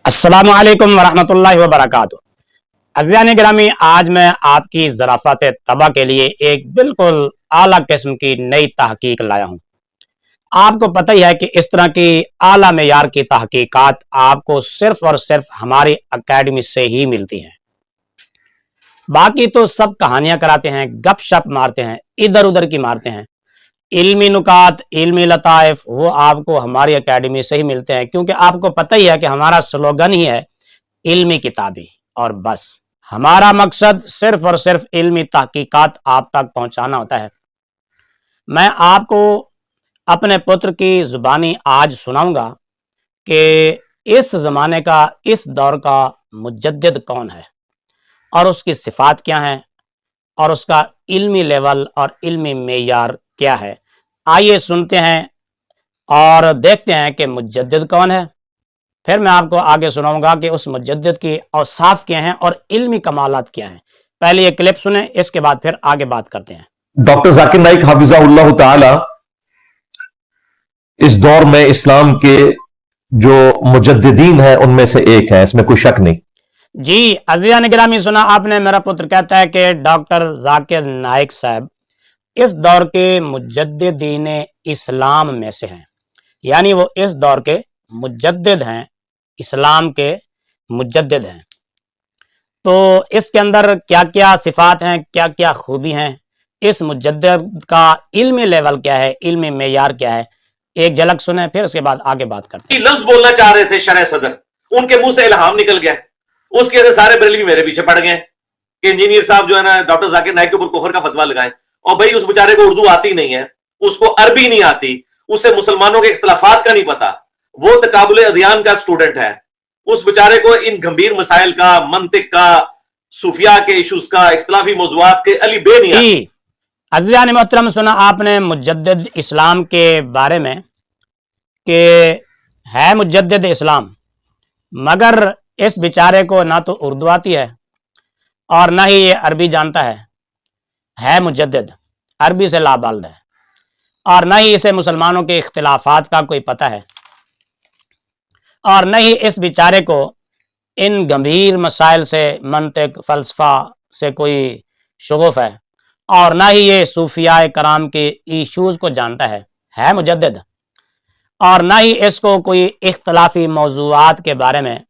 अस्सलामु अलैकुम वरहमतुल्लाहि वबरकातुहू। अज़ीज़ान गिरामी, आज मैं आपकी ज़राफ़त तबा के लिए एक बिल्कुल आला किस्म की नई तहकीक लाया हूँ। आपको पता ही है कि इस तरह की आला मेयार की तहकीकात आपको सिर्फ और सिर्फ हमारी अकेडमी से ही मिलती हैं। बाकी तो सब कहानियां कराते हैं, गप शप मारते हैं, इधर उधर की मारते हैं। इल्मी नुकात, इल्मी लताइफ वो आपको हमारी एकेडमी से ही मिलते हैं, क्योंकि आपको पता ही है कि हमारा स्लोगन ही है इल्मी किताबी, और बस हमारा मकसद सिर्फ और सिर्फ इल्मी तहकीकात आप तक पहुंचाना होता है। मैं आपको अपने पुत्र की जुबानी आज सुनाऊंगा कि इस ज़माने का, इस दौर का मुजद्दिद कौन है और उसकी सिफात क्या हैं और उसका इल्मी लेवल और इल्मी मेयार क्या है। आइए सुनते हैं और देखते हैं कि मुजद्दिद कौन है। फिर मैं आपको आगे सुनाऊंगा कि उस मुजद्दिद की औसाफ क्या हैं और इल्मी कमालात क्या हैं। पहले ये क्लिप सुने, इसके बाद फिर आगे बात करते हैं। डॉक्टर जाकिर नाइक हाफिज़हुल्लाह ताला इस दौर में इस्लाम के जो मुजद्दिदीन हैं उनमें से एक है, इसमें कोई शक नहीं। जी अज़ीज़ान गिरामी, सुना आपने। मेरा पुत्र कहता है कि डॉक्टर जाकिर नाइक साहब इस दौर के मुजद्दिदीन इस्लाम में से हैं, यानी वो इस दौर के मुजद्दिद हैं, इस्लाम के मुजद्दिद हैं। तो इसके अंदर क्या क्या सिफात हैं, क्या क्या खूबी हैं, इस मुजद्दिद का इल्मी लेवल क्या है, इल्मी मेयार क्या है, एक झलक सुने, फिर उसके बाद आगे बात करते हैं। लफ्ज बोलना चाह रहे थे शरह सदर, उनके मुंह से इल्हाम निकल गया, उसके वजह सारे बरेलवी मेरे पीछे पड़ गए कि इंजीनियर साहब जो है ना डॉक्टर जाकिर नाइक के ऊपर कुफर का फतवा लगाएं। और भाई उस बेचारे को उर्दू आती नहीं है, उसको अरबी नहीं आती, उसे मुसलमानों के इख्तलाफात का नहीं पता, वो तकाबुल अदियान का स्टूडेंट है। उस बेचारे को इन गंभीर मसाइल का, मंतिक का, सूफिया के इशूज का, इख्तलाफी मौज़ूआत के अली बे नहीं आती। अज़ीज़ान मोहतरम, सुना आपने मुजद्दिद इस्लाम के बारे में कि है मुजद्दिद इस्लाम, मगर इस बेचारे को ना तो उर्दू आती है और ना ही ये अरबी जानता है मुजद्दिद, अरबी से लाबाल्द है, और न ही इसे मुसलमानों के इख्तिलाफात का कोई पता है, और न ही इस बेचारे को इन गंभीर मसाइल से, मंतिक, फ़लसफ़ा से कोई शुगुफ़ है, और न ही ये सूफिया कराम के इशूज़ को जानता है मुजद्दिद, और न ही इसको कोई इख्तलाफी मौज़ूआत के बारे में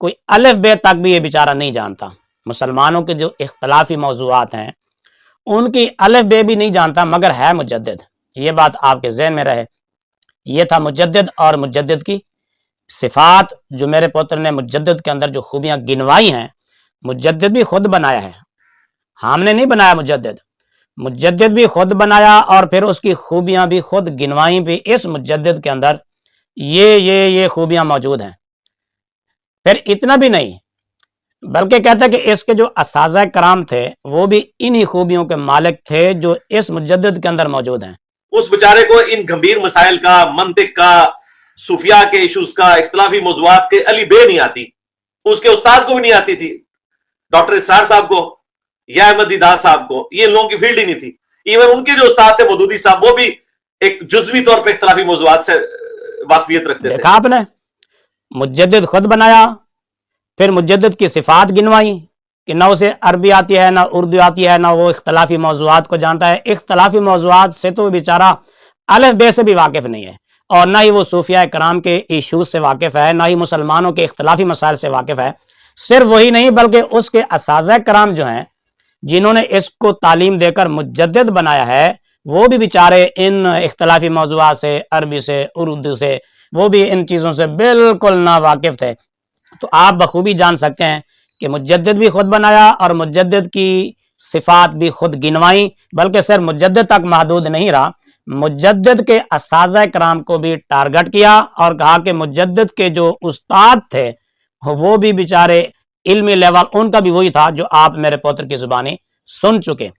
कोई अलिफ बे तक भी ये बेचारा नहीं जानता। मुसलमानों के जो इख्तलाफी मौज़ूआत हैं उनकी अलिफ बे भी नहीं जानता, मगर है मुजद्दिद। ये बात आपके ज़हन में रहे। ये था मुजद्दिद और मुजद्दिद की सिफात, जो मेरे पुत्र ने मुजद्दिद के अंदर जो खूबियाँ गिनवाई हैं। मुजद्दिद भी खुद बनाया है, हमने नहीं बनाया। मुजद्दिद भी खुद बनाया और फिर उसकी खूबियाँ भी खुद गिनवाई भी। इस मुजद्दिद के अंदर ये खूबियाँ मौजूद हैं। फिर इतना भी नहीं, बल्कि कहता है कि इसके जो असाज़ा कराम थे वो भी इन्हीं खूबियों के मालिक थे जो इस मुजद्दिद के अंदर मौजूद हैं। उस बेचारे को इन गंभीर मसाइल का, मंतिक का, सूफिया के इशूज का, इख्तलाफी मौज़ूआत के अली बे नहीं आती। उसके उस्ताद को भी नहीं आती थी, डॉक्टर इसार साहब को या अहमद दीदार साहब को, ये लोगों की फील्ड ही नहीं थी। इवन उनके जो उस्ताद थे मौदूदी साहब, वो भी एक जुज़वी तौर पर इख्तलाफी मौज़ूआत से वाकफियत रखते थे। देखा आपने, मुजद्दिद खुद बनाया, फिर मुजद्दिद की सिफात गिनवाई कि ना उसे अरबी आती है, ना उर्दू आती है, ना वो इख्तलाफी मौज़ूआत को जानता है। इख्तलाफी मौज़ूआत से तो बेचारा अलिफ बे से भी वाकिफ़ नहीं है, और ना ही वो सूफिया कराम के इशूज़ से वाकिफ़ है, ना ही मुसलमानों के इख्तलाफी मसाइल से वाकिफ़ है। सिर्फ वही नहीं, बल्कि उसके असाज़ा कराम जो हैं, जिन्होंने इसको तालीम देकर मुजद्दिद बनाया है, वो भी बेचारे इन इख्तलाफी मौज़ूआत से, अरबी से, उर्दू से, वो भी इन चीज़ों से बिल्कुल ना वाकिफ़ थे। तो आप बखूबी जान सकते हैं कि मुजद्दिद भी खुद बनाया और मुजद्दिद की सिफात भी खुद गिनवाई। बल्कि सिर्फ मुजद्दिद तक महदूद नहीं रहा, मुजद्दिद के असाज़ा कराम को भी टारगेट किया और कहा कि मुजद्दिद के जो उस्ताद थे वो भी बेचारे इल्मी लेवल उनका भी वही था जो आप मेरे पुत्र की ज़ुबानी सुन चुके।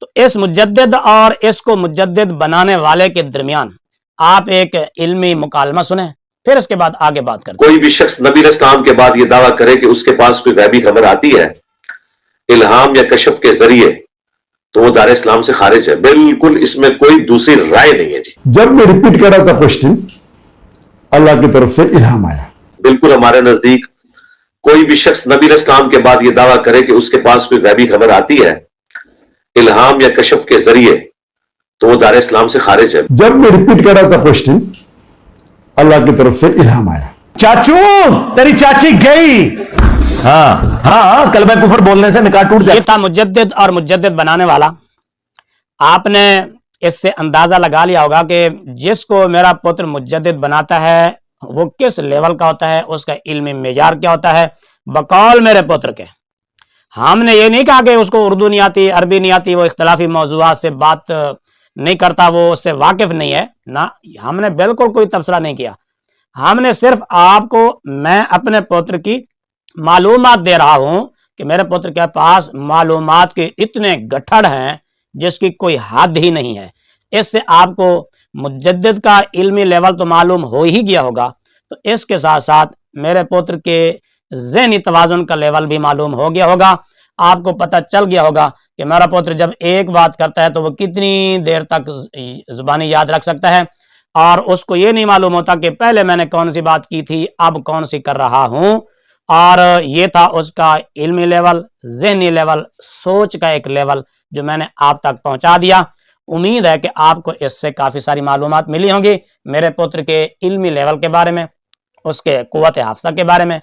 तो इस मुजद्दिद और इसको मुजद्दिद बनाने वाले के दरमियान आप एक इल्मी मुकालमा सुने, फिर इसके बाद आगे बात करते हैं। कोई भी शख्स नबी इस्लाम के बाद ये दावा करे कि उसके पास कोई गैबी खबर आती है इल्हाम या कशफ के जरिए, तो वो दार इस्लाम से खारिज है। बिल्कुल इसमें कोई दूसरी राय नहीं है जी। जब मैं रिपीट कर रहा था क्वेश्चन, अल्लाह की तरफ से इल्हाम आया। बिल्कुल हमारे नजदीक कोई भी शख्स नबी अलैहिस्सलाम के बाद ये दावा करे कि उसके पास कोई गैबी खबर आती है इल्हाम या कशफ के जरिए, तो वो दार इस्लाम से खारिज है। जब मैं रिपीट कर रहा था क्वेश्चन, अल्लाह की तरफ से इल्हाम आया, चाचू तेरी चाची गई। हाँ हाँ, कलमा कुफर बोलने से निकाह टूट ये जाए। था मुजद्दिद और मुजद्दिद बनाने वाला। आपने इससे अंदाजा लगा लिया होगा कि जिसको मेरा पुत्र मुजद्दिद बनाता है वो किस लेवल का होता है, उसका इल्मी मेजार क्या होता है। बकौल मेरे पुत्र के हमने ये नहीं कहा कि उसको उर्दू नहीं आती, अरबी नहीं आती, वो इख्तलाफी मौजूआत से बात नहीं करता, वो उससे वाकिफ नहीं है ना। हमने बिल्कुल कोई तबसरा नहीं किया। हमने सिर्फ आपको, मैं अपने पुत्र की मालूमात दे रहा हूं कि मेरे पुत्र के पास मालूमात के इतने गठड़ हैं जिसकी कोई हद ही नहीं है। इससे आपको मुजद्दिद का इल्मी लेवल तो मालूम हो ही गया होगा, तो इसके साथ साथ मेरे पुत्र के ज़हनी तवाज़ुन का लेवल भी मालूम हो गया होगा। आपको पता चल गया होगा कि मेरा पुत्र जब एक बात करता है तो वो कितनी देर तक ज़ुबानी याद रख सकता है, और उसको ये नहीं मालूम होता कि पहले मैंने कौन सी बात की थी, अब कौन सी कर रहा हूं। और ये था उसका इल्मी लेवल, ज़हनी लेवल, सोच का एक लेवल जो मैंने आप तक पहुंचा दिया। उम्मीद है कि आपको इससे काफ़ी सारी मालूमात मिली होंगी मेरे पुत्र के इल्मी लेवल के बारे में, उसके कुव्वत हाफ़ज़ा के बारे में।